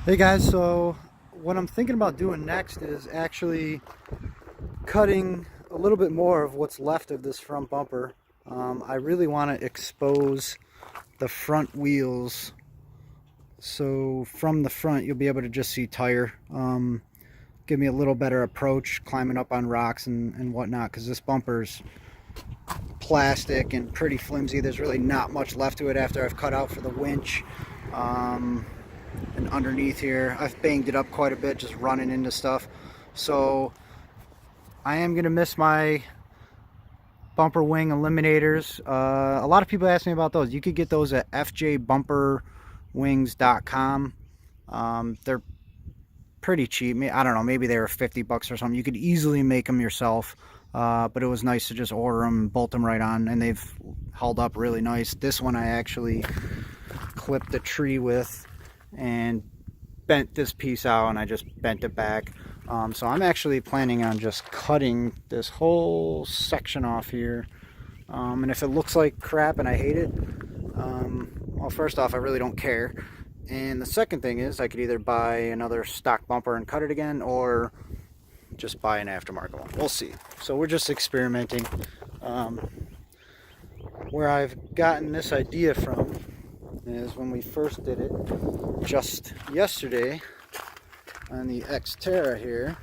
Hey guys, so what I'm thinking about doing next is actually cutting a little bit more of what's left of this front bumper. I really want to expose the front wheels, so from the front you'll be able to just see tire. Give me a little better approach climbing up on rocks and whatnot, because this bumper's plastic and pretty flimsy. There's really not much left to it after I've cut out for the winch. And underneath here I've banged it up quite a bit just running into stuff, so I am gonna miss my bumper wing eliminators. A lot of people ask me about those. You could get those at fjbumperwings.com. They're pretty cheap. I don't know, maybe they were 50 bucks or something. You could easily make them yourself, but it was nice to just order them and bolt them right on, and they've held up really nice. This one I actually clipped the tree with and bent this piece out, and I just bent it back. So I'm actually planning on just cutting this whole section off here, and if it looks like crap and I hate it, well, first off, I really don't care, and the second thing is I could either buy another stock bumper and cut it again, or just buy an aftermarket one. We'll see. So we're just experimenting. Where I've gotten this idea from is when we first did it just yesterday on the Xterra here.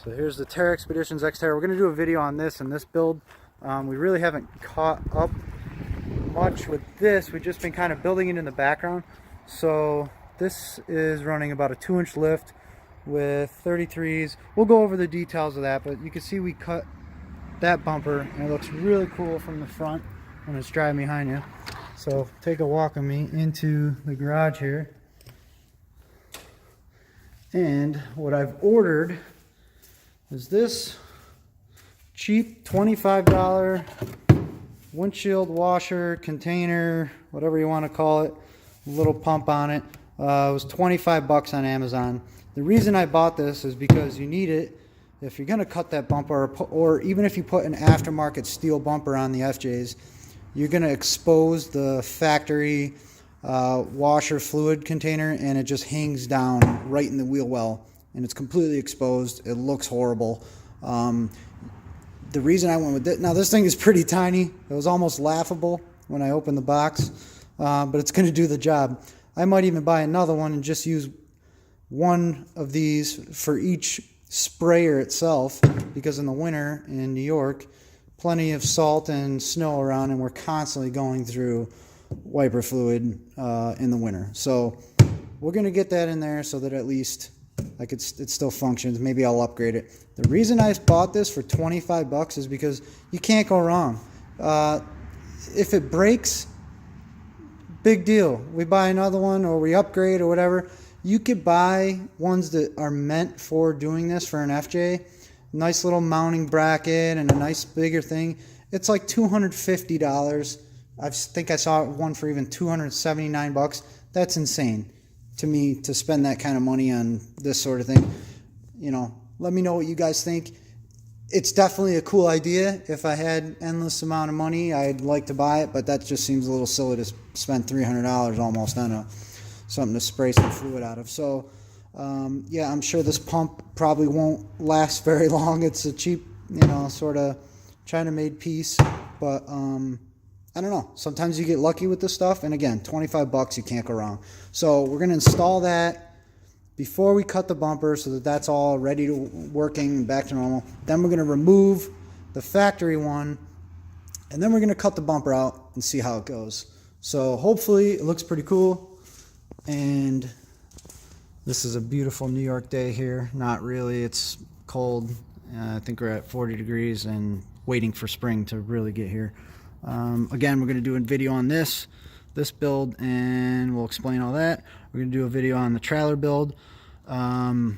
So here's the Terra Expeditions Xterra. We're going to do a video on this and this build. We really haven't caught up much with this. We've just been kind of building it in the background. So this is running about a 2-inch lift with 33s. We'll go over the details of that, but you can see we cut that bumper and it looks really cool from the front when it's driving behind you. So take a walk with me into the garage here. And what I've ordered is this cheap $25 windshield washer container, whatever you want to call it, little pump on it. It was 25 bucks on Amazon. The reason I bought this is because you need it if you're going to cut that bumper, or even if you put an aftermarket steel bumper on the FJs. You're going to expose the factory washer fluid container, and it just hangs down right in the wheel well, and it's completely exposed. It looks horrible. The reason I went with it, now this thing is pretty tiny. It was almost laughable when I opened the box, but it's going to do the job. I might even buy another one and just use one of these for each sprayer itself, because in the winter in New York, plenty of salt and snow around, and we're constantly going through wiper fluid in the winter. So we're going to get that in there so that at least it still functions. Maybe I'll upgrade it. The reason I bought this for 25 bucks is because you can't go wrong. If it breaks, big deal. We buy another one or we upgrade or whatever. You could buy ones that are meant for doing this for an FJ. Nice little mounting bracket and a nice bigger thing. It's like $250. I think I saw one for even 279 bucks. That's insane to me to spend that kind of money on this sort of thing. You know, let me know what you guys think. It's definitely a cool idea. If I had endless amount of money, I'd like to buy it, but that just seems a little silly to spend $300 almost on something to spray some fluid out of. So yeah, I'm sure this pump probably won't last very long. It's a cheap, sort of China-made piece, but I don't know. Sometimes you get lucky with this stuff, and again, 25 bucks, you can't go wrong. So we're going to install that before we cut the bumper so that that's all ready to working, back to normal. Then we're going to remove the factory one, and then we're going to cut the bumper out and see how it goes. So hopefully it looks pretty cool, and this is a beautiful New York day here. Not really. It's cold. I think we're at 40 degrees and waiting for spring to really get here. Again, we're going to do a video on this build, and we'll explain all that. We're going to do a video on the trailer build. All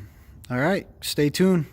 right, stay tuned.